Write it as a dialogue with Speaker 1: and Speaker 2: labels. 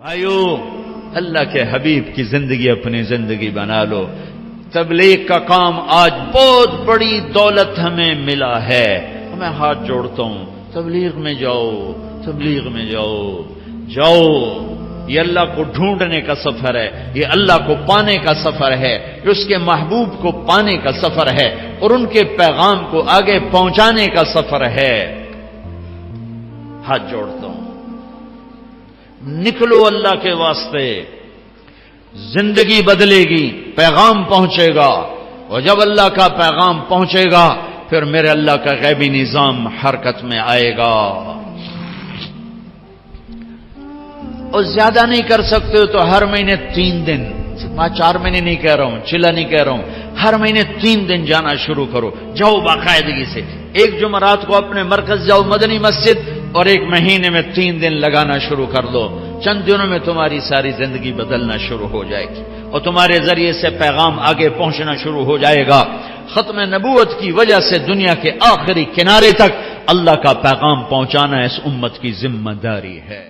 Speaker 1: بھائیو، اللہ کے حبیب کی زندگی اپنی زندگی بنا لو۔ تبلیغ کا کام آج بہت بڑی دولت ہمیں ملا ہے۔ میں ہاتھ جوڑتا ہوں، تبلیغ میں جاؤ، تبلیغ میں جاؤ، جاؤ۔ یہ اللہ کو ڈھونڈنے کا سفر ہے، یہ اللہ کو پانے کا سفر ہے، یہ اس کے محبوب کو پانے کا سفر ہے اور ان کے پیغام کو آگے پہنچانے کا سفر ہے۔ ہاتھ جوڑتا ہوں، نکلو اللہ کے واسطے، زندگی بدلے گی، پیغام پہنچے گا، اور جب اللہ کا پیغام پہنچے گا پھر میرے اللہ کا غیبی نظام حرکت میں آئے گا۔ اور زیادہ نہیں کر سکتے ہو تو ہر مہینے 3 دن، 4 مہینے نہیں کہہ رہا ہوں، 6 نہیں کہہ رہا ہوں، ہر مہینے 3 دن جانا شروع کرو، جاؤ باقاعدگی سے۔ ایک جمعرات کو اپنے مرکز جاؤ مدنی مسجد، اور 1 مہینے میں 3 دن لگانا شروع کر دو۔ چند دنوں میں تمہاری ساری زندگی بدلنا شروع ہو جائے گی اور تمہارے ذریعے سے پیغام آگے پہنچنا شروع ہو جائے گا۔ ختم نبوت کی وجہ سے دنیا کے آخری کنارے تک اللہ کا پیغام پہنچانا اس امت کی ذمہ داری ہے۔